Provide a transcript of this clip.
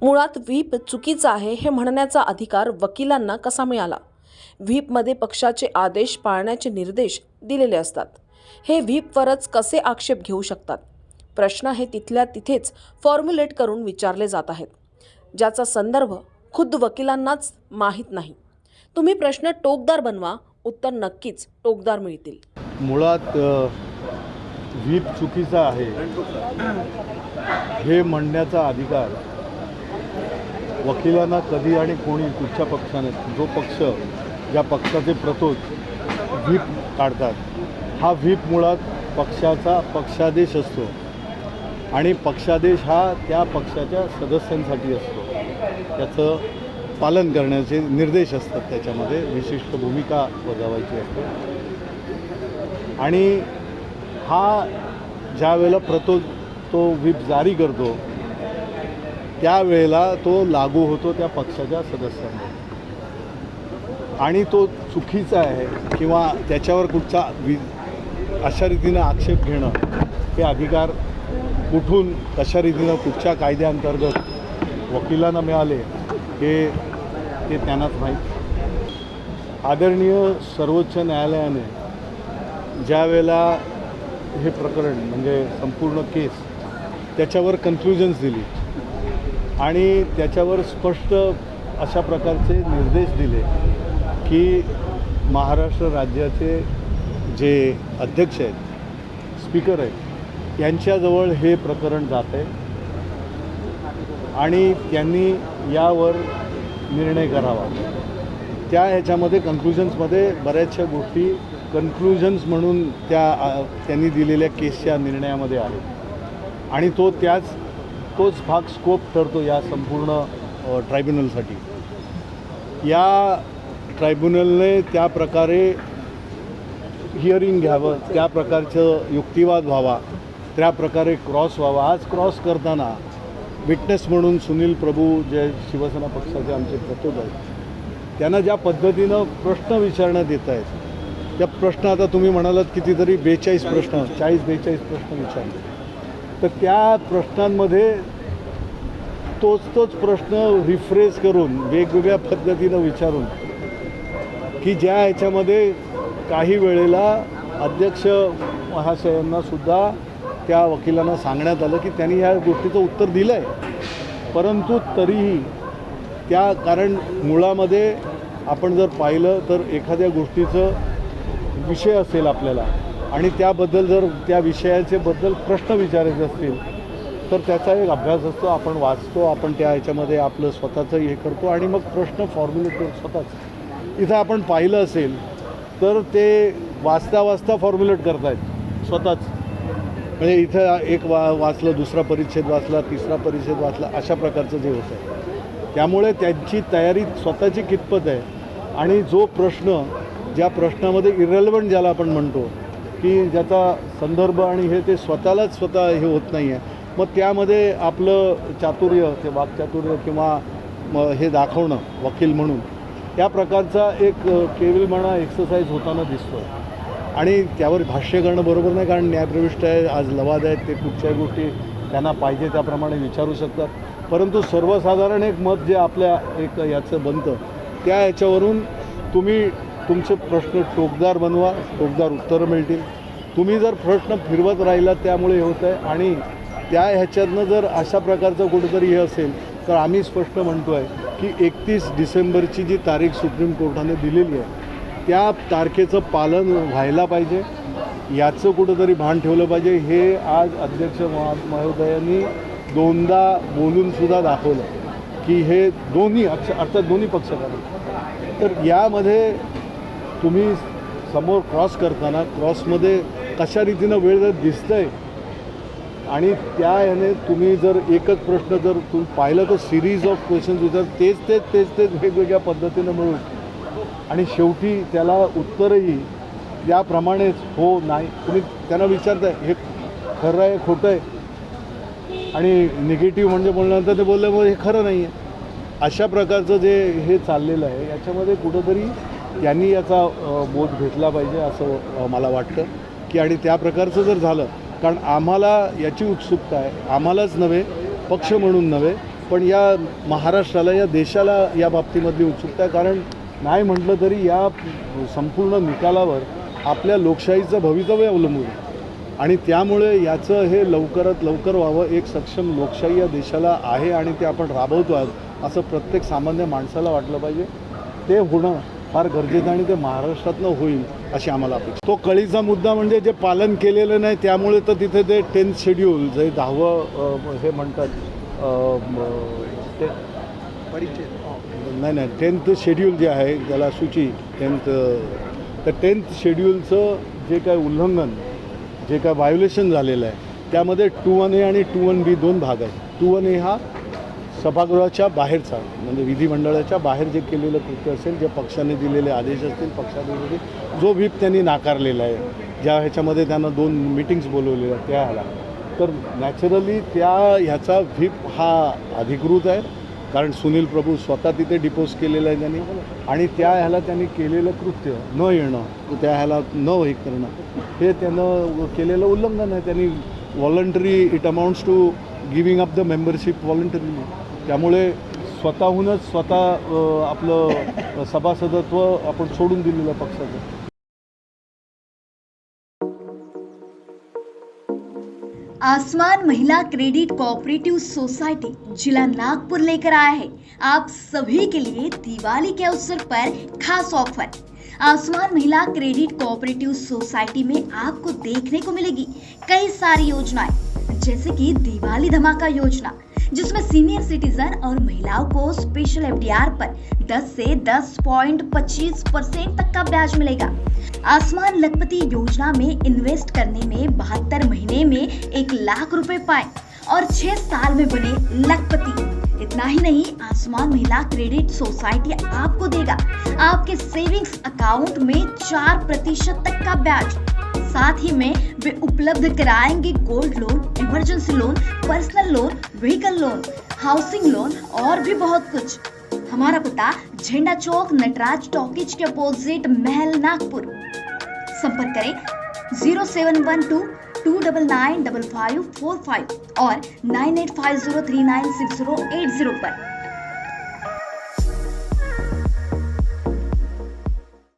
मुळात व्हीप चुकीचा आहे हे म्हणण्याचा अधिकार वकिलांना कसा मिळाला? व्हीपमध्ये पक्षाचे आदेश पाळण्याचे निर्देश दिलेले असतात. हे व्हीपवरच कसे आक्षेप घेऊ शकतात? प्रश्न हे तिथल्या तिथेच फॉर्म्युलेट करून विचारले जात आहेत, ज्याचा संदर्भ खुद्द वकिलांनाच माहीत नाही. तुम्ही प्रश्न टोकदार बनवा, उत्तर नक्कीच टोकदार मिळतील. मुळात व्हीप चुकीचा आहे हे म्हणण्याचा अधिकार वकिलांना कधी आणि कोणी कुठच्या पक्षाने, जो पक्ष ज्या पक्षाचे प्रतोद व्हीप काढतात, हा व्हीप मुळात पक्षाचा पक्षादेश असतो आणि पक्षादेश हा त्या पक्षाच्या सदस्यांसाठी असतो. त्याचं पालन करण्याचे निर्देश असतात, त्याच्यामध्ये विशिष्ट भूमिका बजावायची असते. आणि हा ज्या वेळेला प्रतोद तो व्हीप जारी करतो त्यावेळेला तो लागू होतो त्या पक्षाच्या सदस्यांना, आणि तो चुकीचा आहे किंवा त्याच्यावर कुठचा अशा रीतीनं आक्षेप घेणं हे अधिकार कुठून कशा रीतीनं कुठच्या कायद्याअंतर्गत वकिलांना मिळाले हे त्यांनाच माहीत. आदरणीय सर्वोच्च न्यायालयाने ज्या वेळेला हे प्रकरण म्हणजे संपूर्ण केस त्याच्यावर कन्क्लुजन्स दिली आणि त्याच्यावर स्पष्ट अशा प्रकारचे निर्देश दिले की महाराष्ट्र राज्याचे जे अध्यक्ष आहेत, स्पीकर आहेत, यांच्याजवळ हे प्रकरण जात आहे आणि त्यांनी यावर निर्णय करावा. त्या ह्याच्यामध्ये कन्क्लुजन्समध्ये बऱ्याचशा गोष्टी कन्क्लुजन्स म्हणून त्यांनी दिलेल्या केसच्या निर्णयामध्ये आहे आणि तोच भाग स्कोप ठरतो या संपूर्ण ट्रायब्युनलसाठी. या ट्रायब्युनलने त्या प्रकारे हिअरिंग घ्यावं, त्या प्रकारचं युक्तिवाद व्हावा, त्या प्रकारे क्रॉस व्हावा. आज क्रॉस करताना विटनेस म्हणून सुनील प्रभू जे शिवसेना पक्षाचे आमचे प्रतोद आहेत, त्यांना ज्या पद्धतीनं प्रश्न विचारण्यात येत आहेत, त्या प्रश्न आता तुम्ही म्हणालात कितीतरी 42 प्रश्न 40-42 प्रश्न विचारले, तर त्या प्रश्नांमध्ये तोच प्रश्न रिफ्रेश करून वेगवेगळ्या पद्धतीनं विचारून की ज्या ह्याच्यामध्ये काही वेळेला अध्यक्ष महाशयांनासुद्धा त्या वकिलांना सांगण्यात आलं की त्यांनी ह्या गोष्टीचं उत्तर दिलं आहे, परंतु तरीही कारण मुळामध्ये आपण जर पाहिलं तर एखाद्या गोष्टीचं विषय असेल आपल्याला आणि त्याबद्दल जर त्या विषयाचे बद्दल प्रश्न विचारायचे असतील तर त्याचा एक अभ्यास असतो, आपण वाचतो, आपण त्या ह्याच्यामध्ये आपलं स्वतःचं हे करतो आणि मग प्रश्न फॉर्म्युलेट करतो स्वतःच. इथं आपण पाहिलं असेल तर ते वाचता फॉर्म्युलेट करतायत स्वतःच. म्हणजे इथं एक वाचलं, दुसरा परिच्छेद वाचला, तिसरा परिच्छेद वाचला, अशा प्रकारचं जे होतं आहे. त्यामुळे त्यांची तयारी स्वतःची कितपत आहे आणि जो प्रश्न ज्या प्रश्नामध्ये इरेलेव्हंट ज्याला आपण म्हणतो की ज्याचा संदर्भ आणि हे ते स्वतः हे होत नाही आहे, मग त्यामध्ये आपलं चातुर्य, ते वाक्चातुर्य किंवा हे दाखवणं वकील म्हणून या प्रकारचा एक केविलपणा एक्सरसाइज होताना दिसतो आणि त्यावर भाष्य करणं बरोबर नाही, कारण न्यायप्रविष्ट आहे, आज लवाद आहेत, ते कुठच्याही गोष्टी त्यांना पाहिजे त्याप्रमाणे विचारू शकतात. परंतु सर्वसाधारण एक मत जे आपल्या एक याचं बनतं त्या ह्याच्यावरून तुम्ही तुमचे प्रश्न टोकदार बनवा, टोकदार उत्तरं मिळतील. तुम्ही जर प्रश्न फिरवत राहिलात त्यामुळे हे होतं आहे आणि त्या ह्याच्यातनं जर अशा प्रकारचं कुठंतरी हे असेल तर आम्ही स्पष्ट म्हणतो आहे की 31 डिसेंबरची जी तारीख सुप्रीम कोर्टाने दिलेली आहे त्या तारखेचं पालन व्हायला पाहिजे, याचं कुठंतरी भान ठेवलं पाहिजे. हे आज अध्यक्ष महोदयांनी दोनदा बोलूनसुद्धा दाखवलं की हे दोन्ही अर्थात दोन्ही पक्षकारांनी. तर यामध्ये तुम्ही समोर क्रॉस करताना क्रॉसमध्ये कशा रीतीनं वेळ जर दिसतं आहे आणि त्या ह्याने तुम्ही जर एकच प्रश्न जर तुम्ही पाहिलं तर सिरीज ऑफ क्वेश्चन्स विचार तेच वेगवेगळ्या पद्धतीनं मिळून आणि शेवटी त्याला उत्तरही याप्रमाणेच हो नाही तुम्ही त्यांना विचारताय हे खरं आहे खोटं आहे आणि निगेटिव्ह म्हणजे बोलल्यानंतर ते बोलल्यामुळे हे खरं नाही आहे. अशा प्रकारचं जे हे चाललेलं आहे याच्यामध्ये कुठंतरी त्यांनी याचा बोध घेतला पाहिजे असं मला वाटतं की आणि त्या प्रकारचं जर झालं, कारण आम्हाला याची उत्सुकता आहे, आम्हालाच नव्हे, पक्ष म्हणून नव्हे, पण या महाराष्ट्राला, या देशाला या बाबतीमधली उत्सुकता आहे. कारण नाही म्हटलं तरी या संपूर्ण निकालावर आपल्या लोकशाहीचं भवितव्य अवलंबून आहे आणि त्यामुळे याचं हे लवकरात लवकर व्हावं. एक सक्षम लोकशाही या देशाला आहे आणि ते आपण राबवतो आहोत असं प्रत्येक सामान्य माणसाला वाटलं पाहिजे. ते होणं फार गरजेचं आणि ते महाराष्ट्रातनं होईल अशी आम्हाला अपेक्षा. तो कळीचा मुद्दा म्हणजे जे पालन केलेलं नाही त्यामुळे तर तिथे ते 10th शेड्यूल जे 10वं हे म्हणतात ते नाही 10th शेड्यूल जे आहे त्याला सूची 10th तर 10th शेड्यूलचं जे काय उल्लंघन, जे काय व्हायोलेशन झालेलं आहे त्यामध्ये 2(1)A आणि 2(1)B दोन भाग आहेत. 2(1)A हा सभागृहाच्या बाहेरचा म्हणजे विधिमंडळाच्या बाहेर जे केलेलं कृत्य असेल, जे पक्षाने दिलेले आदेश असतील, पक्षाविरोधी जो व्हीप त्यांनी नाकारलेला आहे, ज्या ह्याच्यामध्ये त्यांना 2 मीटिंग्स बोलवलेल्या त्या ह्याला, तर नॅचरली ह्याचा व्हीप हा अधिकृत आहे. कारण सुनील प्रभू स्वतः तिथे डिपोज केलेलं आहे त्यांनी आणि त्या ह्याला त्यांनी केलेलं कृत्य न येणं, त्या ह्याला न हे करणं हे त्यानं केलेलं उल्लंघन आहे. त्यांनी voluntary it amounts to giving up the membership voluntarily. त्यामुळे स्वतःहूनच आपलं सभासदत्व आपण सोडून दिलेलं पक्षाचं. आसमान महिला क्रेडिट कोऑपरेटिव सोसाइटी जिला नागपुर लेकर आया है आप सभी के लिए दिवाली के अवसर पर खास ऑफर। आसमान महिला क्रेडिट कोऑपरेटिव सोसाइटी में आपको देखने को मिलेगी कई सारी योजनाएं, जैसे कि दिवाली धमाका योजना, जिसमें सीनियर सिटीजन और महिलाओं को स्पेशल FDR पर 10 से 10.25% तक का ब्याज मिलेगा। आसमान लखपति योजना में इन्वेस्ट करने में 72 महीने में 1 लाख रुपए पाए और 6 साल में बने लखपति। इतना ही नहीं, आसमान महिला क्रेडिट सोसाइटी आपको देगा आपके सेविंग्स अकाउंट में 4% तक का ब्याज। साथ ही में वे उपलब्ध कराएंगे gold loan, emergency loan, personal loan, vehicle loan, housing loan और भी बहुत कुछ। हमारा पता झंडा चौक नटराज टॉकीज के अपोजिट महल नागपुर। संपर्क करें 0712-299-5545 और 9850396080 पर।